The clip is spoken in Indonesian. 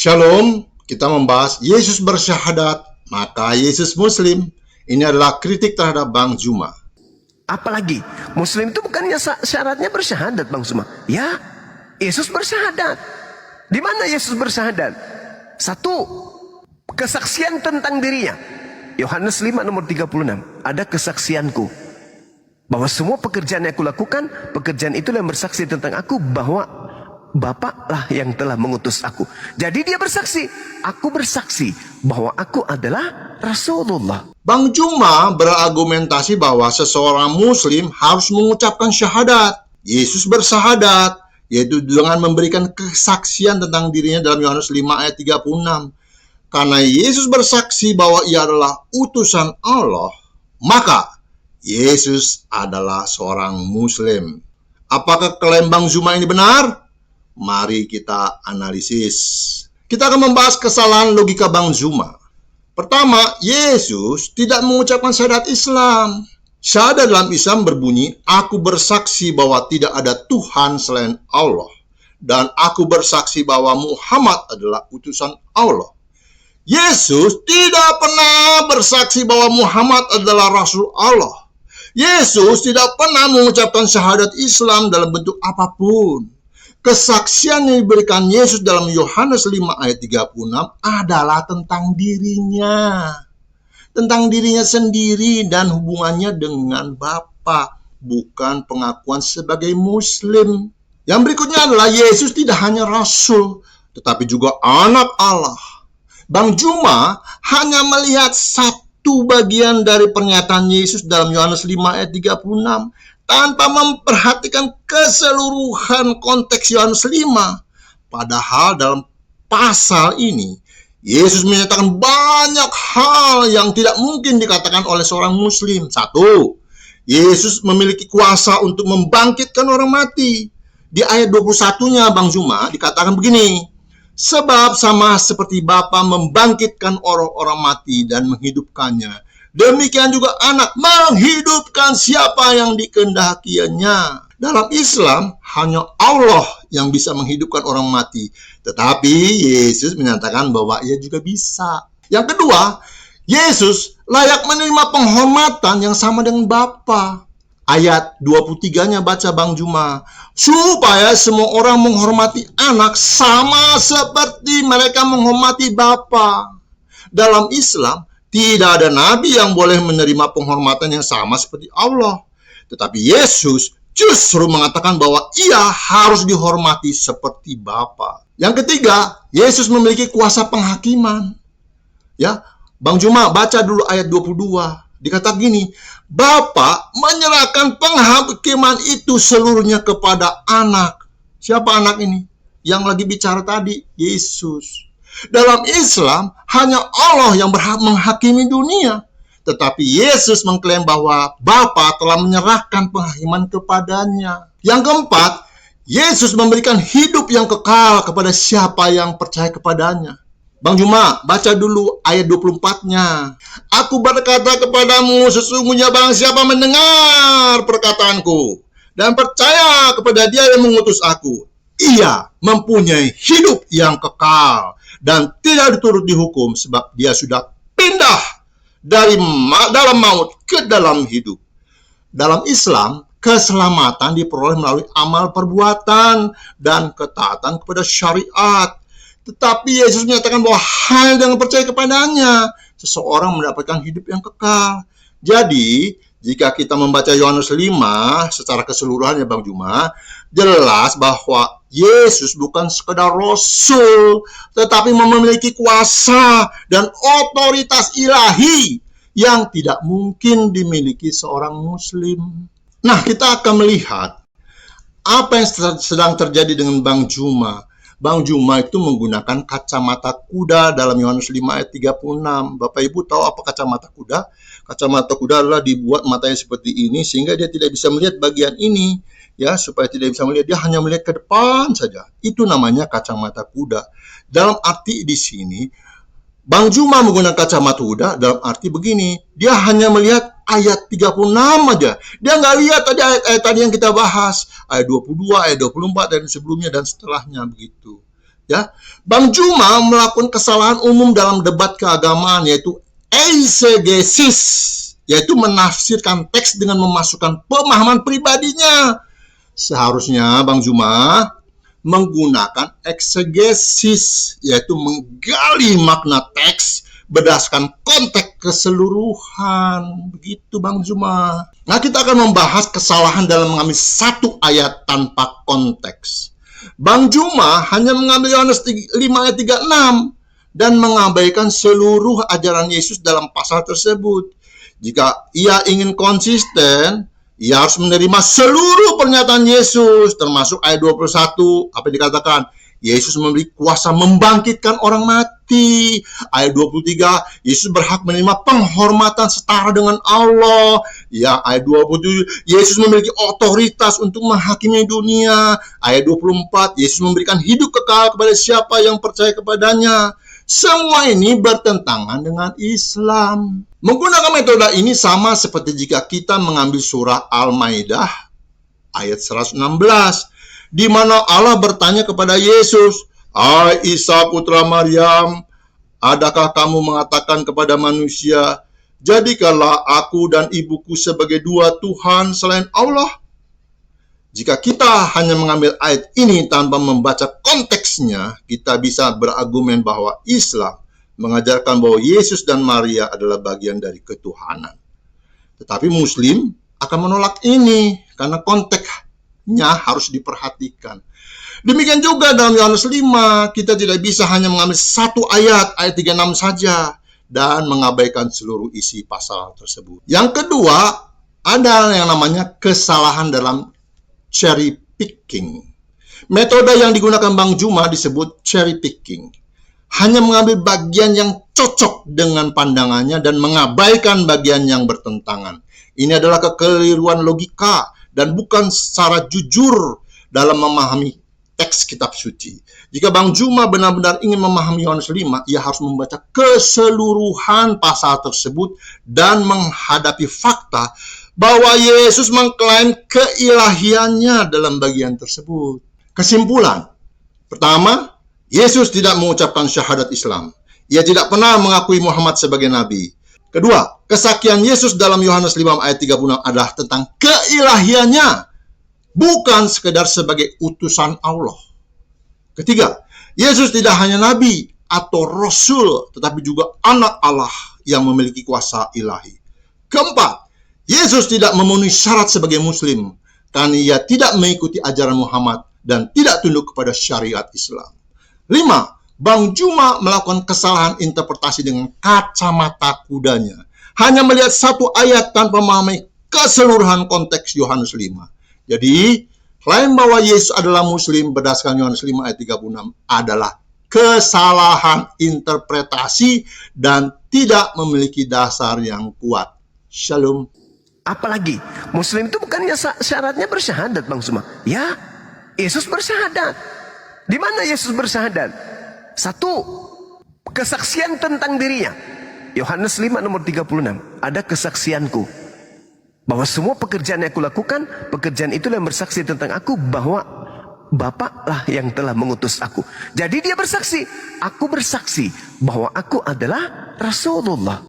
Shalom, kita membahas Yesus bersyahadat, maka Yesus Muslim. Ini adalah kritik terhadap Bang Juma. Apalagi, Muslim itu bukannya syaratnya bersyahadat, Bang Juma. Ya, Yesus bersyahadat. Di mana Yesus bersyahadat? Satu, kesaksian tentang dirinya. Yohanes 5 nomor 36. Ada kesaksianku. Bahwa semua pekerjaan yang aku lakukan, pekerjaan itulah yang bersaksi tentang aku, bahwa Bapaklah yang telah mengutus aku. Jadi dia bersaksi. Aku bersaksi bahwa aku adalah Rasulullah. Bang Juma berargumentasi bahwa seseorang Muslim harus mengucapkan syahadat. Yesus bersyahadat, yaitu dengan memberikan kesaksian tentang dirinya dalam Yohanes 5 ayat 36. Karena Yesus bersaksi bahwa ia adalah utusan Allah, maka Yesus adalah seorang Muslim. Apakah klaim Bang Juma ini benar? Mari kita analisis. Kita akan membahas kesalahan logika Bang Juma. Pertama, Yesus tidak mengucapkan syahadat Islam. Syahadat dalam Islam berbunyi, aku bersaksi bahwa tidak ada Tuhan selain Allah. Dan aku bersaksi bahwa Muhammad adalah utusan Allah. Yesus tidak pernah bersaksi bahwa Muhammad adalah Rasul Allah. Yesus tidak pernah mengucapkan syahadat Islam dalam bentuk apapun. Kesaksian yang diberikan Yesus dalam Yohanes 5 ayat 36 adalah tentang dirinya. Tentang dirinya sendiri dan hubungannya dengan Bapa, bukan pengakuan sebagai Muslim. Yang berikutnya adalah Yesus tidak hanya Rasul, tetapi juga anak Allah. Bang Juma hanya melihat satu bagian dari pernyataan Yesus dalam Yohanes 5 ayat 36. Tanpa memperhatikan keseluruhan konteks Yohanes 5. Padahal dalam pasal ini, Yesus menyatakan banyak hal yang tidak mungkin dikatakan oleh seorang Muslim. Satu, Yesus memiliki kuasa untuk membangkitkan orang mati. Di ayat 21-nya Bang Juma dikatakan begini, sebab sama seperti Bapa membangkitkan orang-orang mati dan menghidupkannya, demikian juga anak menghidupkan siapa yang dikehendakinya. Dalam Islam, hanya Allah yang bisa menghidupkan orang mati. Tetapi Yesus menyatakan bahwa ia juga bisa. Yang kedua, Yesus layak menerima penghormatan yang sama dengan Bapa. Ayat 23-nya baca Bang Juma. Supaya semua orang menghormati anak sama seperti mereka menghormati Bapa. Dalam Islam, tidak ada nabi yang boleh menerima penghormatan yang sama seperti Allah. Tetapi Yesus justru mengatakan bahwa ia harus dihormati seperti Bapa. Yang ketiga, Yesus memiliki kuasa penghakiman. Ya, Bang Juma baca dulu ayat 22. Dikatakan gini, Bapa menyerahkan penghakiman itu seluruhnya kepada anak. Siapa anak ini? Yang lagi bicara tadi, Yesus. Dalam Islam, hanya Allah yang berhak menghakimi dunia. Tetapi Yesus mengklaim bahwa Bapa telah menyerahkan penghakiman kepadanya. Yang keempat, Yesus memberikan hidup yang kekal kepada siapa yang percaya kepadanya. Bang Juma, baca dulu ayat 24-nya. Aku berkata kepadamu, sesungguhnya barang siapa mendengar perkataanku dan percaya kepada Dia yang mengutus aku, ia mempunyai hidup yang kekal dan tidak diturut dihukum, sebab dia sudah pindah dari dalam maut ke dalam hidup. Dalam Islam, keselamatan diperoleh melalui amal perbuatan dan ketaatan kepada syariat. Tetapi Yesus menyatakan bahwa hanya dengan percaya kepadanya, seseorang mendapatkan hidup yang kekal. Jadi, jika kita membaca Yohanes 5 secara keseluruhan ya Bang Juma, jelas bahwa Yesus bukan sekedar Rasul, tetapi memiliki kuasa dan otoritas ilahi yang tidak mungkin dimiliki seorang Muslim. Nah, kita akan melihat apa yang sedang terjadi dengan Bang Juma. Bang Juma itu menggunakan kacamata kuda dalam Yohanes 5 ayat 36. Bapak Ibu tahu apa kacamata kuda? Kacamata kuda adalah dibuat matanya seperti ini sehingga dia tidak bisa melihat bagian ini. Ya, supaya tidak bisa melihat, dia hanya melihat ke depan saja. Itu namanya kacamata kuda. Dalam arti di sini, Bang Juma menggunakan kacamata kuda dalam arti begini. Dia hanya melihat ayat 36 aja. Dia nggak lihat tadi ayat-ayat tadi yang kita bahas. Ayat 22, ayat 24, dan sebelumnya dan setelahnya begitu. Ya, Bang Juma melakukan kesalahan umum dalam debat keagamaan, yaitu eisegesis, yaitu menafsirkan teks dengan memasukkan pemahaman pribadinya. Seharusnya Bang Juma menggunakan eksegesis, yaitu menggali makna teks berdasarkan konteks keseluruhan. Begitu Bang Juma. Nah, kita akan membahas kesalahan dalam mengambil satu ayat tanpa konteks. Bang Juma hanya mengambil Yohanes 5 ayat 36 dan mengabaikan seluruh ajaran Yesus dalam pasal tersebut. Jika ia ingin konsisten, ia harus menerima seluruh pernyataan Yesus, termasuk ayat 21, apa yang dikatakan? Yesus memiliki kuasa membangkitkan orang mati. Ayat 23, Yesus berhak menerima penghormatan setara dengan Allah. Ya, ayat 27, Yesus memiliki otoritas untuk menghakimi dunia. Ayat 24, Yesus memberikan hidup kekal kepada siapa yang percaya kepadanya. Semua ini bertentangan dengan Islam. Menggunakan metode ini sama seperti jika kita mengambil surah Al-Maidah ayat 116. Di mana Allah bertanya kepada Yesus, "Hai Isa putra Maryam, adakah kamu mengatakan kepada manusia, jadikanlah aku dan ibuku sebagai dua Tuhan selain Allah?" Jika kita hanya mengambil ayat ini tanpa membaca konteksnya, kita bisa berargumen bahwa Islam mengajarkan bahwa Yesus dan Maria adalah bagian dari ketuhanan. Tetapi Muslim akan menolak ini karena konteksnya harus diperhatikan. Demikian juga dalam Yohanes 5, kita tidak bisa hanya mengambil satu ayat 36 saja dan mengabaikan seluruh isi pasal tersebut. Yang kedua, ada yang namanya kesalahan dalam cherry picking. Metode yang digunakan Bang Juma disebut cherry picking. Hanya mengambil bagian yang cocok dengan pandangannya dan mengabaikan bagian yang bertentangan. Ini adalah kekeliruan logika dan bukan secara jujur dalam memahami teks kitab suci. Jika Bang Juma benar-benar ingin memahami Yohanes 5, ia harus membaca keseluruhan pasal tersebut dan menghadapi fakta bahwa Yesus mengklaim keilahiannya dalam bagian tersebut. Kesimpulan, pertama, Yesus tidak mengucapkan syahadat Islam. Ia tidak pernah mengakui Muhammad sebagai nabi. Kedua, kesaksian Yesus dalam Yohanes 5 ayat 36 adalah tentang keilahiannya, bukan sekedar sebagai utusan Allah. Ketiga, Yesus tidak hanya nabi atau rasul, tetapi juga anak Allah yang memiliki kuasa ilahi. Keempat, Yesus tidak memenuhi syarat sebagai Muslim karena ia tidak mengikuti ajaran Muhammad dan tidak tunduk kepada syariat Islam. 5. Bang Juma melakukan kesalahan interpretasi dengan kacamata kudanya. Hanya melihat satu ayat tanpa memahami keseluruhan konteks Yohanes 5. Jadi, klaim bahwa Yesus adalah Muslim berdasarkan Yohanes 5 ayat 36 adalah kesalahan interpretasi dan tidak memiliki dasar yang kuat. Shalom. Apalagi Muslim itu bukannya syaratnya bersyahadat Bang Suma. Ya, Yesus bersyahadat. Di mana Yesus bersyahadat? Satu, kesaksian tentang dirinya. Yohanes 5 nomor 36. Ada kesaksianku. Bahwa semua pekerjaan yang aku lakukan, pekerjaan itulah yang bersaksi tentang aku bahwa Bapa lah yang telah mengutus aku. Jadi dia bersaksi. Aku bersaksi bahwa aku adalah Rasulullah.